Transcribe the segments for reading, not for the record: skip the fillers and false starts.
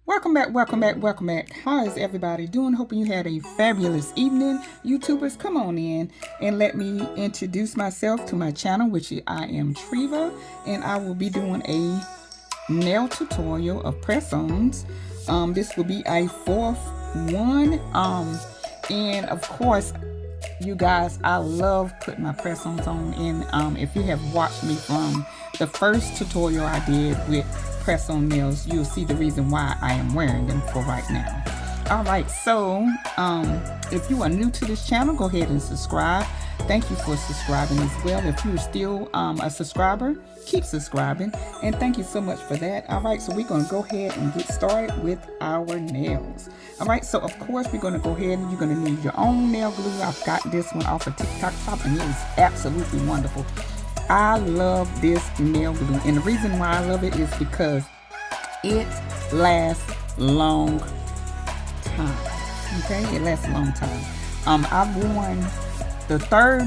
Welcome back. How is everybody doing? Hoping you had a fabulous evening. YouTubers, come on in and let me introduce myself to my channel, which I am Treva, and I will be doing a nail tutorial of press-ons. This will be a fourth one. And of course, you guys, I love putting my press-ons on, and if you have watched me from the first tutorial I did with press-on nails, you'll see the reason why I am wearing them for right now. Alright, so if you are new to this channel, go ahead and subscribe. Thank you for subscribing as well. If you're still a subscriber, keep subscribing, and thank you so much for that. Alright, so we're going to go ahead and get started with our nails. Alright, so of course we're going to go ahead and you're going to need your own nail glue. I've got this one off of TikTok Shop, and it is absolutely wonderful. I love this nail glue, and the reason why I love it is because it lasts long time. Okay, it lasts a long time. I've worn the third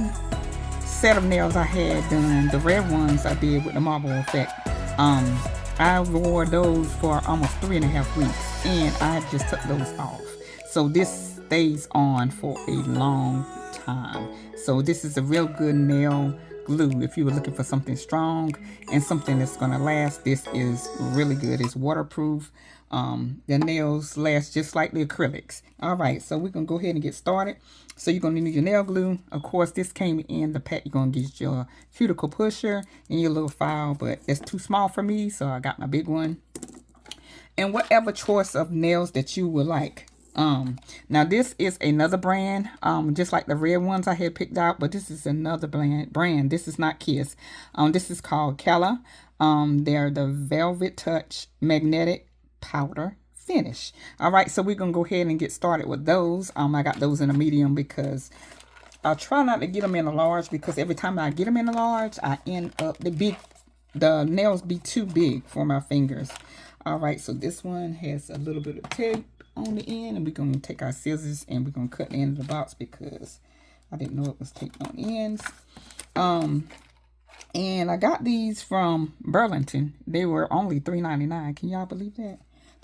set of nails I had done, the red ones I did with the marble effect. I wore those for almost 3.5 weeks, and I just took those off. So this stays on for a long time. So this is a real good nail glue. If you were looking for something strong and something that's going to last, this is really good. It's waterproof. The nails last just like the acrylics. All right, so we're going to go ahead and get started. So you're going to need your nail glue. Of course, this came in the pack. You're going to get your cuticle pusher and your little file, but it's too small for me, so I got my big one. And whatever choice of nails that you would like. Now this is another brand, just like the red ones I had picked out, but this is another brand. This is not Kiss. This is called Cala. They're the Velvet Touch Magnetic Powder Finish. All right, so we're gonna go ahead and get started with those. I got those in a medium because I try not to get them in a large, because every time I get them in a large, I end up the nails be too big for my fingers. All right, so this one has a little bit of tape on the end, and we're going to take our scissors and we're going to cut the end of the box because I didn't know it was taped on the ends. And I got these from Burlington. They were only $3.99. Can y'all believe that?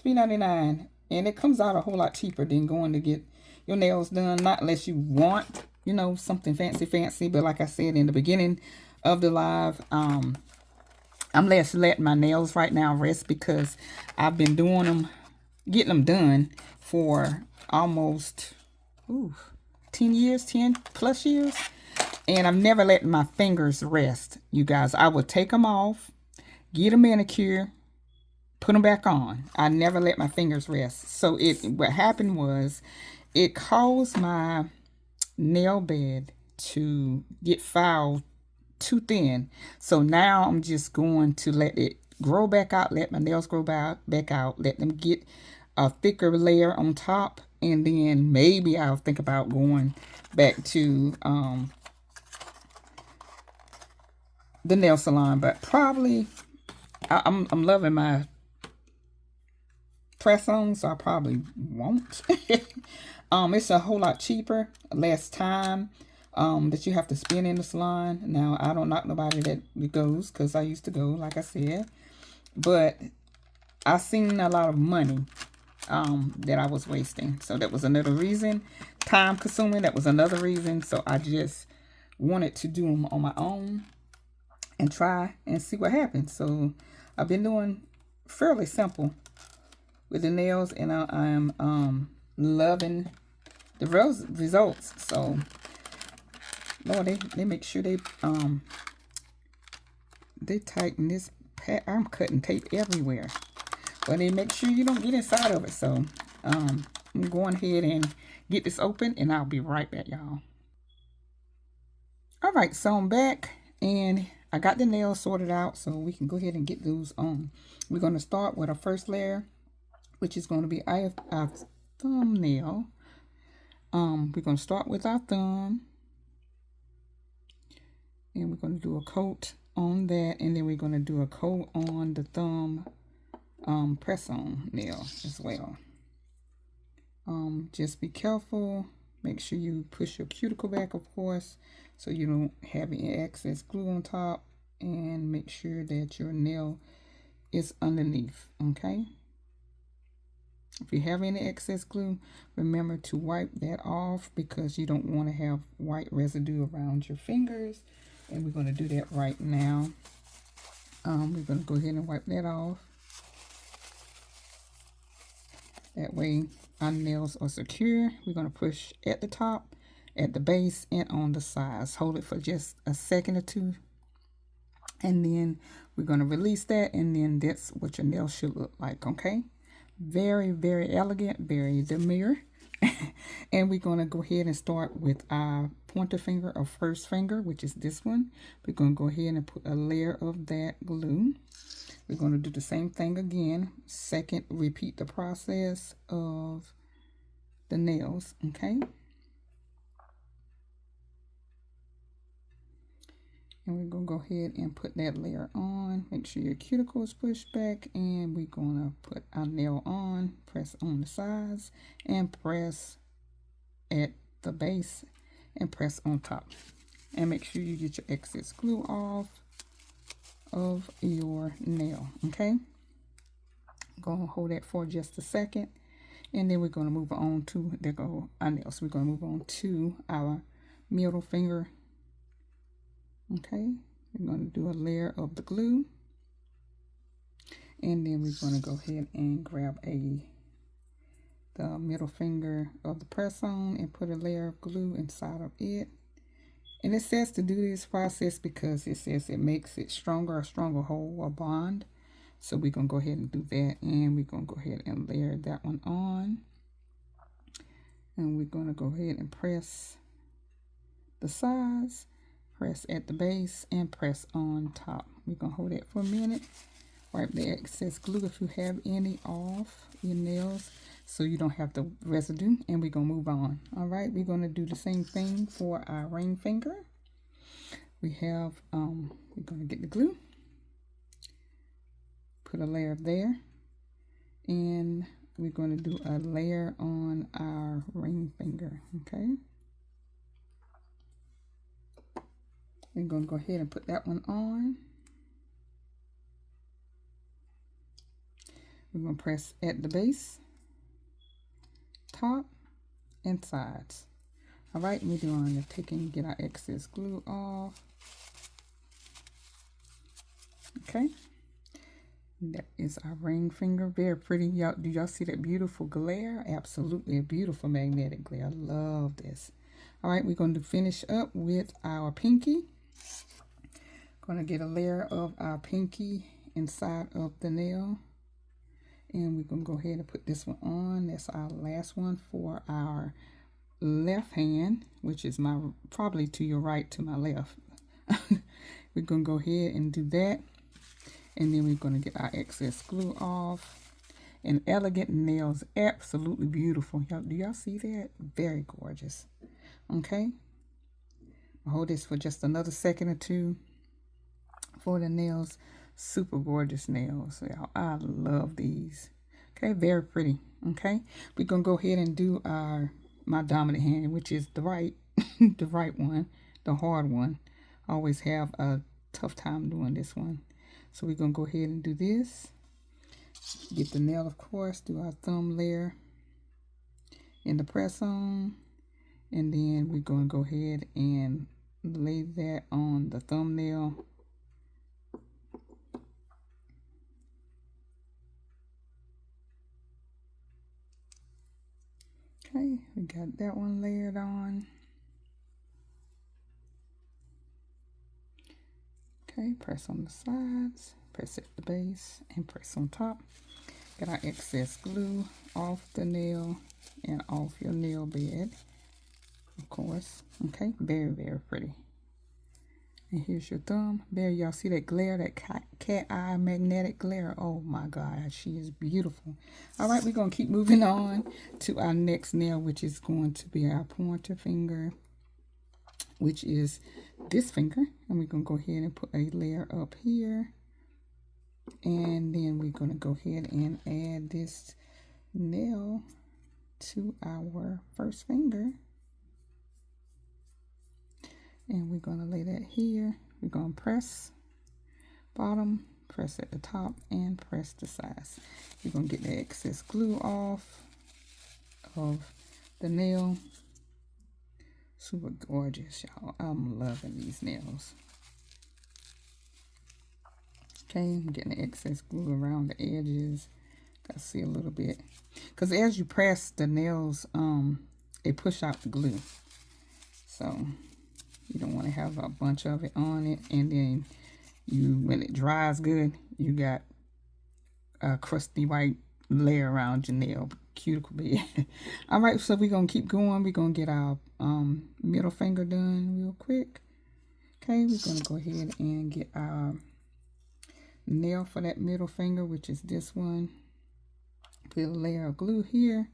$3.99, and it comes out a whole lot cheaper than going to get your nails done, not unless you want, you know, something fancy. But like I said in the beginning of the live, I'm just letting my nails right now rest because I've been doing them, getting them done for almost 10 years, 10 plus years, and I'm never letting my fingers rest. You guys, I would take them off, get a manicure, put them back on. I never let my fingers rest. So what happened was it caused my nail bed to get fouled too thin. So now I'm just going to let it grow back out, let my nails grow back out, let them get a thicker layer on top, and then maybe I'll think about going back to the nail salon. But probably I'm loving my press-on, so I probably won't. It's a whole lot cheaper, less time that you have to spend in the salon. Now, I don't knock nobody that goes, because I used to go, like I said, but I seen a lot of money that I was wasting. So that was another reason. Time consuming, that was another reason. So I just wanted to do them on my own and try and see what happens. So I've been doing fairly simple with the nails, and I'm loving the results. So Lord, they make sure they tighten this pad. I'm cutting tape everywhere, but they make sure you don't get inside of it. So I'm going ahead and get this open, and I'll be right back, y'all. All right, so I'm back, and I got the nails sorted out, so we can go ahead and get those on. We're going to start with our first layer, which is going to be our thumbnail. We're going to start with our thumb, and we're going to do a coat on that, and then we're going to do a coat on the thumb press-on nail as well. Just be careful. Make sure you push your cuticle back, of course, so you don't have any excess glue on top, and make sure that your nail is underneath, okay? If you have any excess glue, remember to wipe that off because you don't want to have white residue around your fingers. And we're going to do that right now. We're going to go ahead and wipe that off. That way our nails are secure. We're going to push at the top, at the base, and on the sides. Hold it for just a second or two. And then we're going to release that, and then that's what your nails should look like, okay? Very, very elegant, very demure. And we're going to go ahead and start with our pointer finger or first finger, which is this one. We're going to go ahead and put a layer of that glue. We're going to do the same thing again. Second, repeat the process of the nails, okay? And we're going to go ahead and put that layer on. Make sure your cuticle is pushed back. And we're going to put our nail on. Press on the sides. And press at the base. And press on top. And make sure you get your excess glue off of your nail. Okay? Go and hold that for just a second. And then we're going to move on to, there go our nails. We're going to move on to our middle finger. Okay, we're going to do a layer of the glue, and then we're going to go ahead and grab the middle finger of the press on and put a layer of glue inside of it. And it says to do this process because it says it makes it stronger, a stronger hold or bond. So we're going to go ahead and do that, and we're going to go ahead and layer that one on. And we're going to go ahead and press the sides. Press at the base and press on top. We're going to hold it for a minute. Wipe the excess glue if you have any off your nails so you don't have the residue. And we're going to move on. All right, we're going to do the same thing for our ring finger. We have, we're going to get the glue. Put a layer there. And we're going to do a layer on our ring finger. Okay. We're going to go ahead and put that one on. We're going to press at the base, top, and sides. All right, we're going to get our excess glue off. Okay. That is our ring finger. Very pretty. Do y'all see that beautiful glare? Absolutely a beautiful magnetic glare. I love this. All right, we're going to finish up with our pinky. Going to get a layer of our pinky inside of the nail, and we're going to go ahead and put this one on. That's our last one for our left hand, which is probably to your right, to my left. We're going to go ahead and do that, and then we're going to get our excess glue off. And elegant nails, absolutely beautiful. Do y'all see that? Very gorgeous. Okay, I'll hold this for just another second or two. For the nails, super gorgeous nails. I love these. Okay, very pretty. Okay, we're gonna go ahead and do my dominant hand, which is the right the right one, the hard one. I always have a tough time doing this one, so we're gonna go ahead and do this. Get the nail, of course, do our thumb layer in the press on, and then we're gonna go ahead and lay that on the thumbnail. Okay, we got that one layered on. Okay, press on the sides, press at the base, and press on top. Get our excess glue off the nail and off your nail bed, of course. Okay, very, very pretty. And here's your thumb. There, y'all see that glare, that cat eye magnetic glare. Oh my God, she is beautiful. All right, we're going to keep moving on to our next nail, which is going to be our pointer finger, which is this finger. And we're going to go ahead and put a layer up here. And then we're going to go ahead and add this nail to our first finger. And we're going to lay that here. We're going to press bottom, Press at the top and press the sides. You're going to get the excess glue off of the nail. Super gorgeous, y'all. I'm loving these nails. Okay, I'm getting the excess glue around the edges. I see a little bit. Because as you press the nails, it push out the glue. So you don't want to have a bunch of it on it. And then when it dries good, you got a crusty white layer around your nail cuticle bed. All right, so we're going to keep going. We're going to get our middle finger done real quick. Okay, we're going to go ahead and get our nail for that middle finger, which is this one. Put a layer of glue here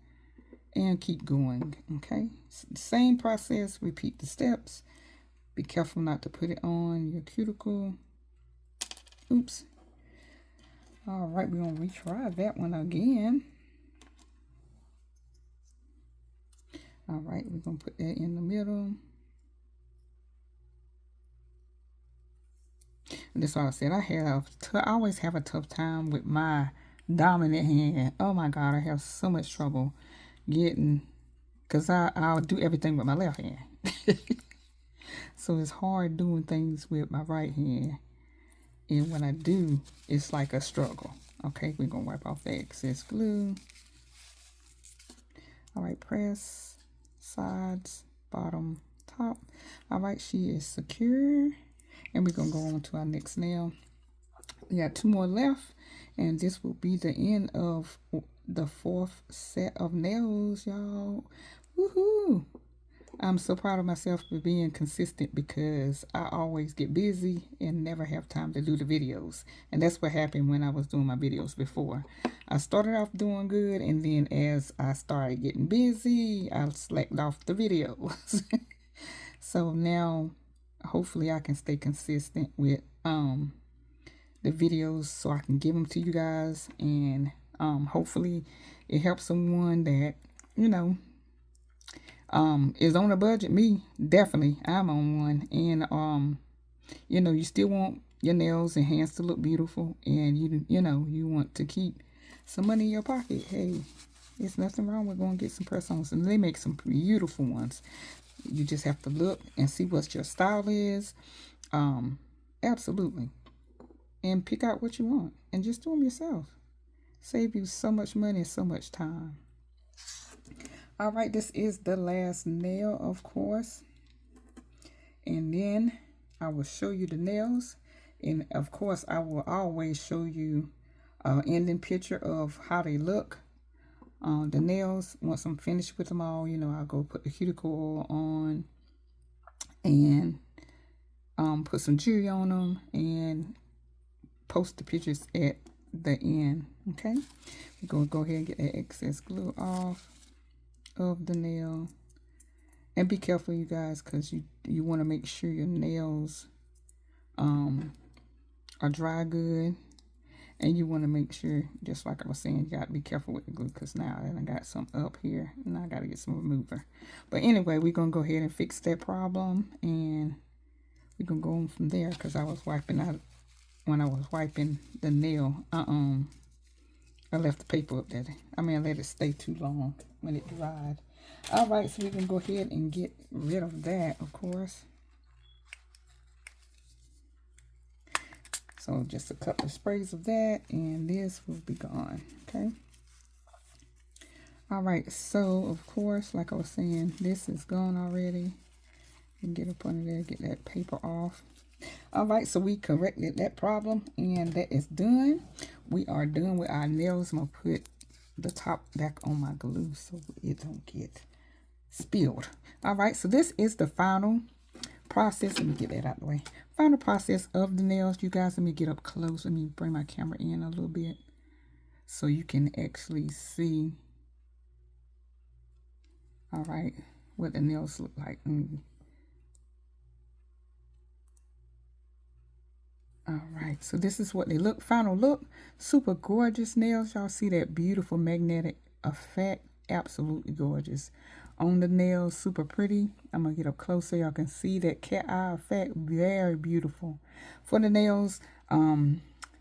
and keep going. Okay, same process. Repeat the steps. Be careful not to put it on your cuticle. Oops. All right, we're going to retry that one again. All right, we're going to put that in the middle. And that's why I said I always have a tough time with my dominant hand. Oh my God, I have so much trouble getting, because I'll do everything with my left hand. So it's hard doing things with my right hand. And when I do, it's like a struggle. Okay, we're going to wipe off the excess glue. All right, press, sides, bottom, top. All right, she is secure. And we're going to go on to our next nail. We got 2 more left. And this will be the end of the 4th set of nails, y'all. Woohoo! I'm so proud of myself for being consistent, because I always get busy and never have time to do the videos. And that's what happened when I was doing my videos before. I started off doing good, and then as I started getting busy, I slacked off the videos. So now, hopefully I can stay consistent with the videos so I can give them to you guys. And hopefully it helps someone that, you know, is on a budget. Me, definitely, I'm on one. And you know, you still want your nails and hands to look beautiful, and you know, you want to keep some money in your pocket. Hey, there's nothing wrong with going to get some press-ons, and they make some beautiful ones. You just have to look and see what your style is. Absolutely. And pick out what you want and just do them yourself. Save you so much money and so much time. All right, this is the last nail, of course. And then I will show you the nails. And of course, I will always show you an ending picture of how they look. The nails, once I'm finished with them all, you know, I'll go put the cuticle oil on and put some jewelry on them and post the pictures at the end. Okay, we're going to go ahead and get that excess glue off of the nail. And be careful, you guys, because you want to make sure your nails are dry good. And you want to make sure, just like I was saying, you got to be careful with the glue, because now I got some up here and I got to get some remover. But anyway, we're going to go ahead and fix that problem, and we're going to go on from there, because I was wiping out, when I was wiping the nail, I left the paper up there. I let it stay too long when it dried. All right, so we can go ahead and get rid of that, of course. So just a couple of sprays of that, and this will be gone. Okay. All right, so of course, like I was saying, this is gone already. You can get up under there, get that paper off. All right, so we corrected that problem, and that is done. We are done with our nails. I'm gonna put the top back on my glue so it don't get spilled. All right, so this is the final process. Let me get that out of the way. Final process of the nails, you guys. Let me get up close. Let me bring my camera in a little bit so you can actually see, all right, what the nails look like. All right, so this is what they look. Final look. Super gorgeous nails. Y'all see that beautiful magnetic effect? Absolutely gorgeous on the nails. Super pretty. I'm gonna get up close so y'all can see that cat eye effect. Very beautiful for the nails.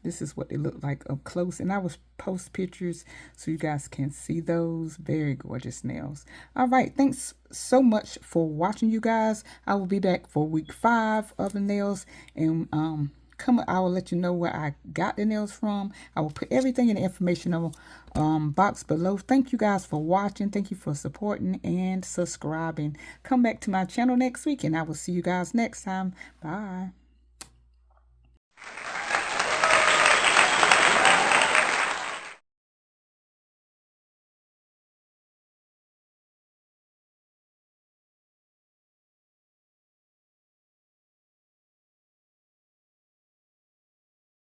This is what they look like up close, and I will post pictures so you guys can see those. Very gorgeous nails. All right, thanks so much for watching, you guys. I will be back for week 5 of the nails, and I will let you know where I got the nails from. I will put everything in the informational box below. Thank you guys for watching. Thank you for supporting and subscribing. Come back to my channel next week, and I will see you guys next time. Bye.